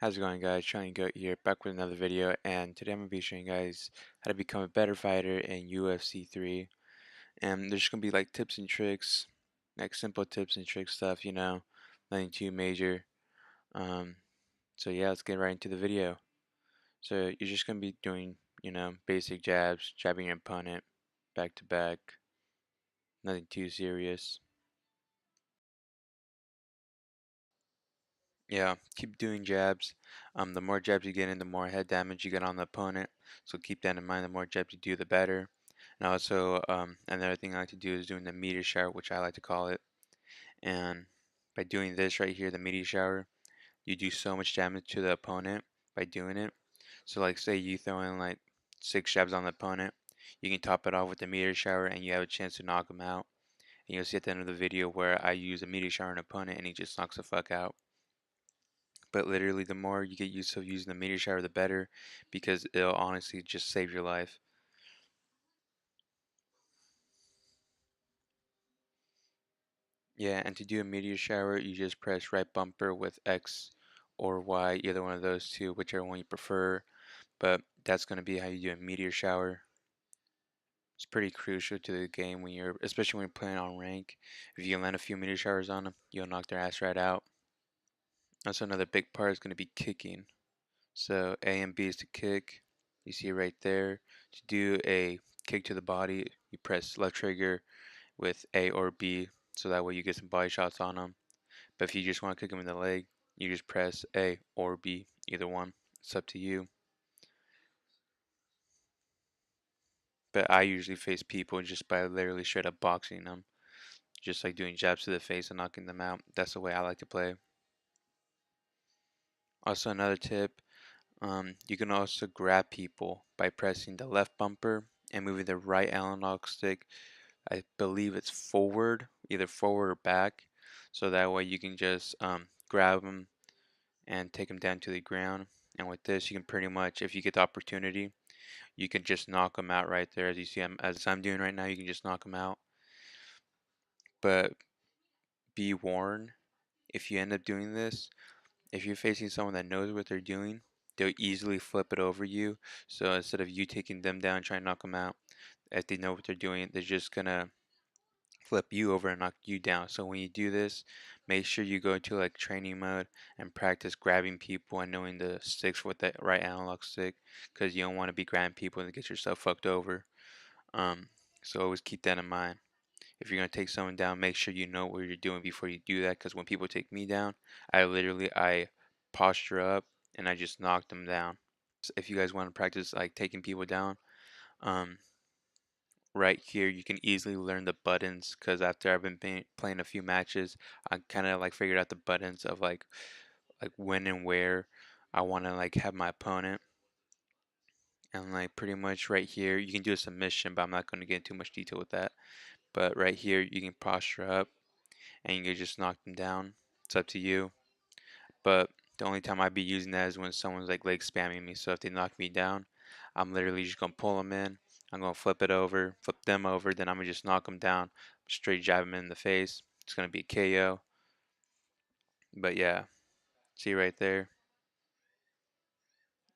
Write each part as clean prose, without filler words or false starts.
How's it going, guys? Trying Goat here, back with another video, and today I'm going to be showing you guys how to become a better fighter in UFC 3. And there's going to be like tips and tricks, like simple tips and trick stuff, nothing too major. Um, so yeah, let's get right into the video. So you're just going to be doing, basic jabs, jabbing your opponent back to back, nothing too serious. Yeah, keep doing jabs. The more jabs you get in, the more head damage you get on the opponent. So keep that in mind. The more jabs you do, the better. And also, another thing I like to do is doing the meteor shower, which I like to call it. And by doing this right here, the meteor shower, you do so much damage to the opponent by doing it. So, like, say you throw in like 6 jabs on the opponent, you can top it off with the meteor shower, and you have a chance to knock him out. And you'll see at the end of the video where I use a meteor shower on an opponent, and he just knocks the fuck out. But literally, the more you get used to using the meteor shower, the better, because it'll honestly just save your life. Yeah, and to do a meteor shower, you just press right bumper with X or Y, either one of those two, whichever one you prefer. But that's going to be how you do a meteor shower. It's pretty crucial to the game especially when you're playing on rank. If you land a few meteor showers on them, you'll knock their ass right out. Also, another big part is going to be kicking. So A and B is to kick. You see right there. To do a kick to the body, you press left trigger with A or B, so that way you get some body shots on them. But if you just want to kick them in the leg, you just press A or B, either one. It's up to you. But I usually face people just by literally straight up boxing them, just like doing jabs to the face and knocking them out. That's the way I like to play. Also, another tip. You can also grab people by pressing the left bumper and moving the right analog stick. I believe it's forward, either forward or back, so that way you can just grab them and take them down to the ground. And with this, you can pretty much, if you get the opportunity, you can just knock them out right there. As you see, as I'm doing right now, you can just knock them out. But be warned, if you end up doing this, if you're facing someone that knows what they're doing, they'll easily flip it over you. So instead of you taking them down, trying to knock them out, if they know what they're doing, they're just gonna flip you over and knock you down. So when you do this, make sure you go into like training mode and practice grabbing people and knowing the sticks with the right analog stick, because you don't want to be grabbing people and get yourself fucked over. Um, so always keep that in mind. If you're gonna take someone down, make sure you know what you're doing before you do that. Because when people take me down, I posture up and I just knock them down. So if you guys want to practice like taking people down, um, right here you can easily learn the buttons, because after I've been playing a few matches, I kind of like figured out the buttons of like when and where I want to like have my opponent. And like pretty much right here you can do a submission, but I'm not going to get into too much detail with that. But right here you can posture up and you can just knock them down. It's up to you. But the only time I'd be using that is when someone's like leg spamming me. So if they knock me down, I'm literally just gonna pull them in. I'm gonna flip them over, then I'm gonna just knock them down, straight jab them in the face. It's gonna be a KO. But yeah, see right there,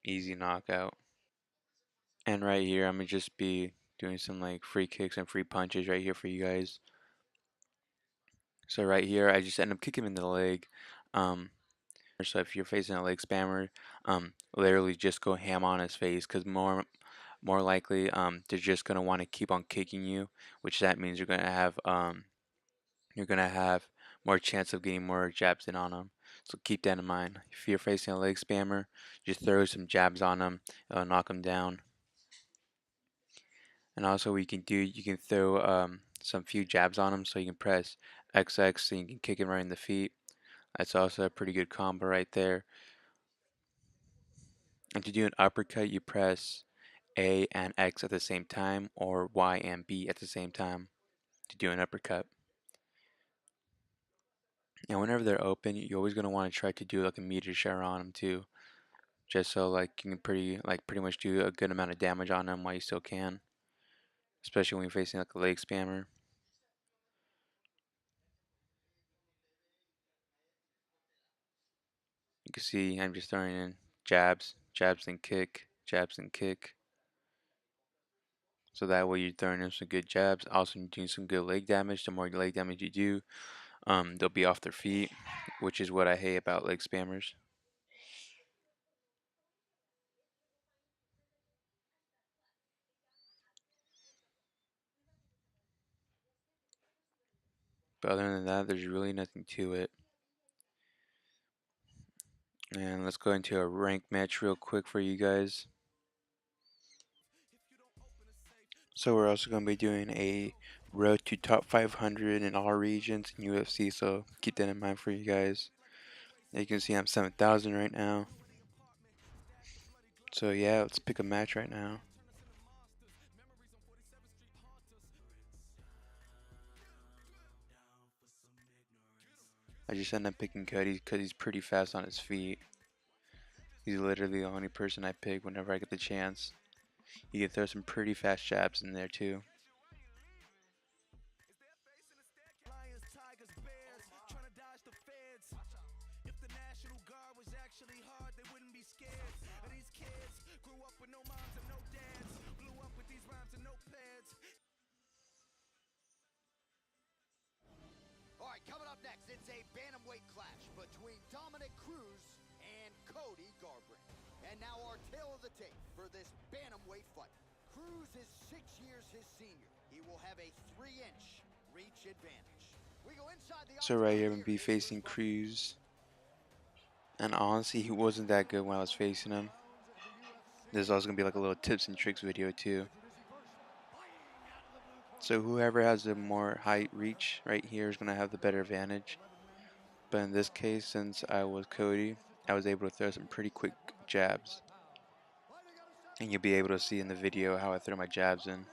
easy knockout. And right here, I'm gonna just be doing some like free kicks and free punches right here for you guys. So right here, I just end up kicking him in the leg. Um, so if you're facing a leg spammer, literally just go ham on his face, because more likely they're just gonna want to keep on kicking you, which that means you're gonna have more chance of getting more jabs in on them. So keep that in mind. If you're facing a leg spammer, just throw some jabs on them, it'll knock them down. And also what you can throw some few jabs on them, so you can press XX so you can kick him right in the feet. That's also a pretty good combo right there. And to do an uppercut, you press A and X at the same time, or Y and B at the same time to do an uppercut. And whenever they're open, you're always gonna want to try to do like a meteor shower on them too, just so like you can pretty much do a good amount of damage on them while you still can, especially when you're facing like a leg spammer. can see I'm just throwing in jabs, jabs and kick, jabs and kick. So that way you're throwing in some good jabs. Also, you're doing some good leg damage. The more leg damage you do, they'll be off their feet, which is what I hate about leg spammers. But other than that, there's really nothing to it. And let's go into a rank match real quick for you guys. So we're also going to be doing a road to top 500 in all regions in UFC, so keep that in mind for you guys. As you can see, I'm 7,000 right now. So yeah, let's pick a match right now. I just end up picking Cody because he's pretty fast on his feet. He's literally the only person I pick whenever I get the chance. He can throw some pretty fast jabs in there too. Alright, coming up next, it's a bantamweight clash between Dominic Cruz and Cody Garbrandt. And now our tale of the tape for this bantamweight fight. Cruz is 6 years his senior. He will have a 3-inch reach advantage. We go inside the So right here, I'm going to be facing Cruz. And honestly, he wasn't that good when I was facing him. There's also going to be like a little tips and tricks video too. So whoever has the more height reach right here is going to have the better advantage. But in this case, since I was Cody, I was able to throw some pretty quick jabs. And you'll be able to see in the video how I throw my jabs in.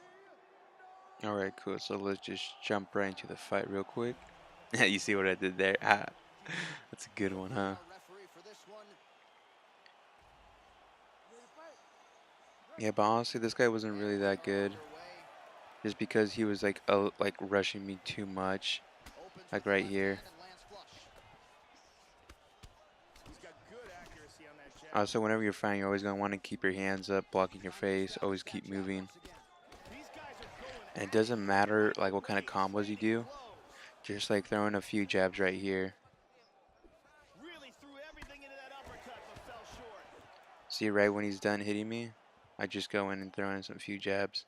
Alright, cool. So let's just jump right into the fight real quick. You see what I did there? Ah, that's a good one, huh? Yeah, but honestly, this guy wasn't really that good. Just because he was like rushing me too much. Like right here. Also, whenever you're fighting, you're always going to want to keep your hands up, blocking your face, always keep moving. And it doesn't matter like what kind of combos you do, just like throwing a few jabs right here. See, right when he's done hitting me, I just go in and throw in some few jabs.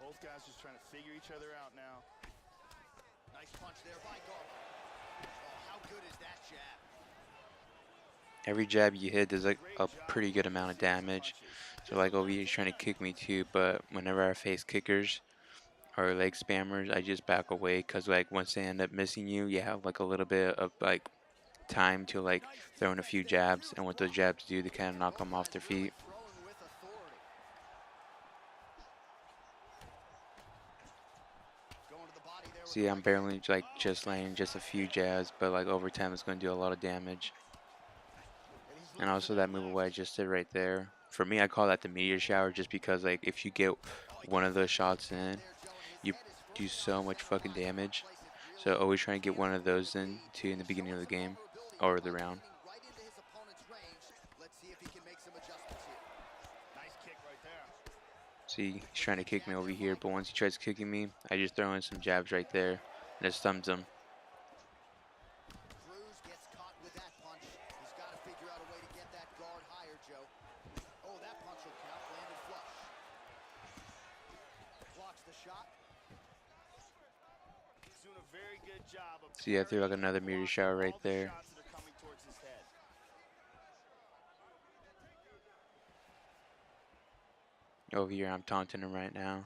Both guys just trying to figure each other out now. Nice punch there by Garbrandt. Oh, how good is that jab? Every jab you hit does like a pretty good amount of damage. So like over here he's trying to kick me too, but whenever I face kickers or leg spammers, I just back away because like once they end up missing you, you have like a little bit of like time to like throw in a few jabs, and what those jabs do, they kind of knock them off their feet. See, I'm barely like just landing just a few jabs, but like over time it's going to do a lot of damage. And also that move away I just did right there. For me, I call that the Meteor Shower just because like if you get one of those shots in, you do so much fucking damage. So always trying to get one of those in too in the beginning of the game or the round. See, he's trying to kick me over here, but once he tries kicking me, I just throw in some jabs right there and it stuns him. Cruz gets caught with that punch. He's got to figure out a way to get that guard higher, Joe. Oh, that punch will count. Landed flush. Blocks the shot. Doing a very good job of See, I threw like another Meteor Shower right there. Over here, I'm taunting him right now.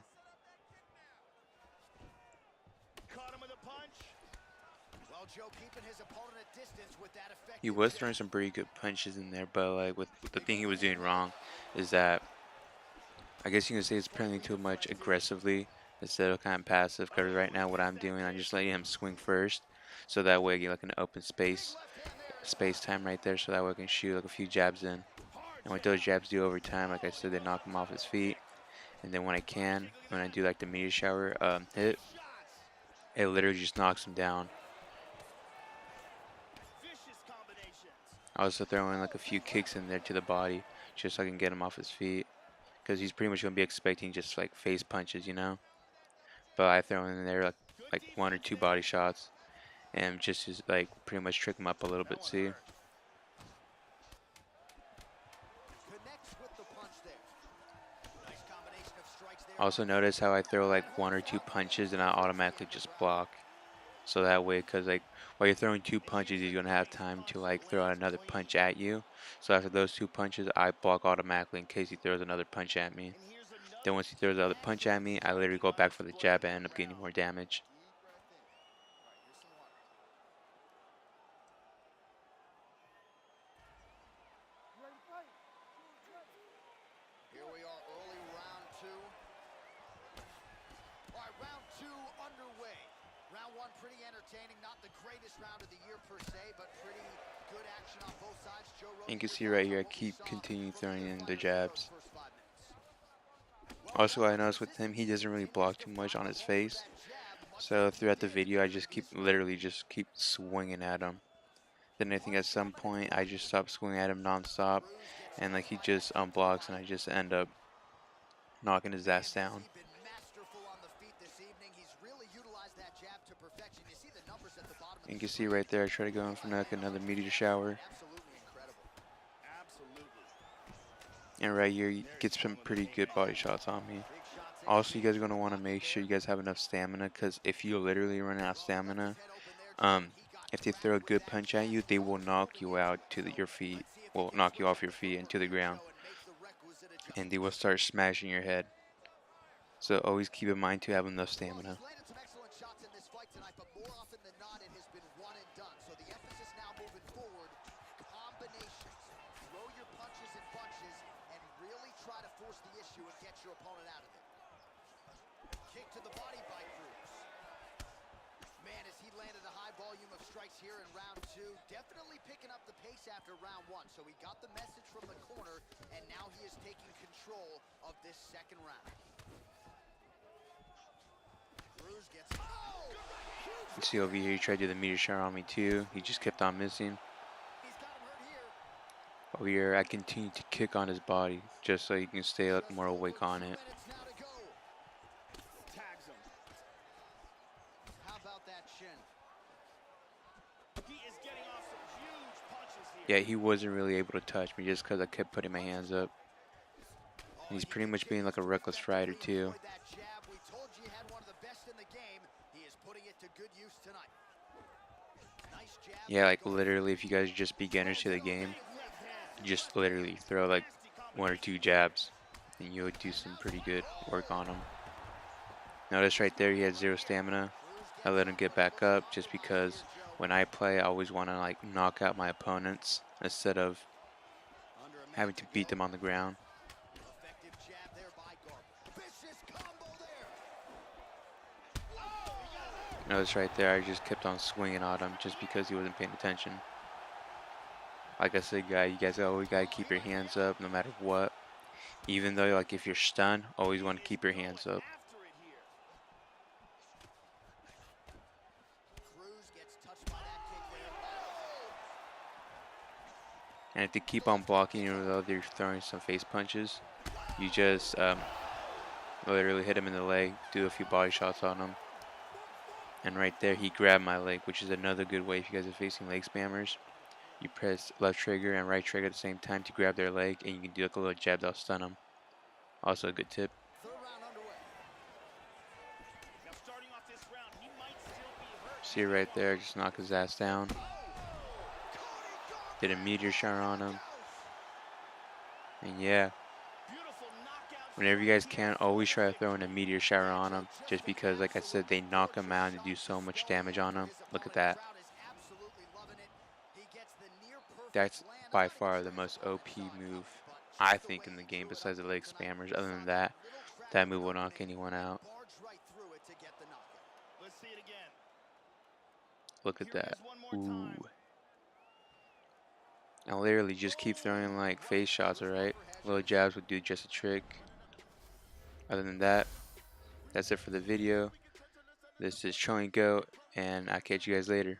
Caught him with a punch. Well, Joe, keeping his opponent at distance with that effect. He was throwing some pretty good punches in there, but like with the thing he was doing wrong is that I guess you can say it's playing too much aggressively instead of kind of passive. Because right now, what I'm doing, I'm just letting him swing first, so that way I get like an open space time right there, so that way I can shoot like a few jabs in. And what those jabs do over time, like I said, they knock him off his feet. And then when I do like the Meteor Shower hit, it literally just knocks him down. I also throw in like a few kicks in there to the body just so I can get him off his feet. Because he's pretty much going to be expecting just like face punches, you know? But I throw in there like one or two body shots and just to like pretty much trick him up a little bit, see? Connects with the punch there. Nice combination of strikes there. Also notice how I throw like one or two punches and I automatically just block. So that way, because like while you're throwing two punches, he's going to have time to like throw out another punch at you. So after those two punches, I block automatically in case he throws another punch at me. And here's Then another once he throws the other punch at me, I literally go back for the jab and end up getting more damage. Deep breath in. All right, here's some water. Here we are, early round two. All right, round two underway. Round one, pretty entertaining. Not the greatest round of the year per se, but pretty good action on both sides. Joe Rogan, And you can your see thoughts right on here, I what we keep saw continuing from throwing either in the fighter here in jabs. the first 5 minutes? Also, I noticed with him, he doesn't really block too much on his face. So throughout the video, I just literally just keep swinging at him. Then I think at some point, I just stop swinging at him nonstop. And like he just unblocks and I just end up knocking his ass down. Been masterful on the feet this evening. He's really utilized that jab to perfection. You see the numbers at the bottom of And you the can see screen. right there, I try to go in for like another meteor shower. Absolutely incredible. Absolutely. And right here, he gets some pretty good body shots on me. Also, you guys are going to want to make sure you guys have enough stamina, because if you literally run out of stamina, if they throw a good punch at you, they will knock you out to your feet. Will knock you off your feet into the ground. And they will start smashing your head. So always keep in mind to have enough stamina. He's landed some excellent shots in this fight tonight, but more often than not, it has been one and done. So the emphasis now moving forward, combinations. Throw your punches and bunches and really try to force the issue and get your opponent out of it. Kick to the body by Cruz. Man, as he landed a high volume of strikes here in round two, definitely picking up the pace after round one. So he got the message from the corner, and now he is taking control of this second round. Cruz gets, You see over here, he tried to do the meteor shower on me too. He just kept on missing. he's got him hurt here. Over here, I continue to kick on his body just so he can stay more awake on it. Minutes now to go. Tags him. How about that shin? He is getting off some huge punches here. Yeah, he wasn't really able to touch me just because I kept putting my hands up. And he's pretty much being like a reckless fighter too. That jab, we told you he had one of the best in the game. He is putting it to good use tonight. Nice jab. Yeah, like literally, if you guys are just beginners to the game, you just literally throw like one or two jabs and you would do some pretty good work on him. Notice right there, he had zero stamina. I let him get back up just because when I play, I always want to like knock out my opponents instead of having to beat them on the ground. Effective jab there by Garber. Vicious combo there. Notice right there, I just kept on swinging at him just because he wasn't paying attention. Like I said, you guys always gotta keep your hands up no matter what. Even though, like, if you're stunned, always want to keep your hands up. After it here. Cruz gets touched by that kick there. And if they keep on blocking, even though they're throwing some face punches, you just literally hit him in the leg, do a few body shots on him. And right there, he grabbed my leg, which is another good way if you guys are facing leg spammers. You press left trigger and right trigger at the same time to grab their leg, and you can do like a little jab that'll stun them. Also a good tip. Third round underway. Now starting off this round, he might still be hurt. See it right there, just knock his ass down. Did a meteor shower on him. And yeah, Beautiful knockout. whenever you guys can, always try to throw in a meteor shower on them. Just because, like I said, they knock him out and do so much damage on him. Look at that. That's by far the most OP move, I think, in the game besides the leg spammers. Other than that, that move will knock anyone out. Let's see it again. Look at Here it that. is one more time. Ooh. I literally just keep throwing like face shots, alright? Little jabs would do just a trick. Other than that, that's it for the video. This is Chilling Goat, and I'll catch you guys later.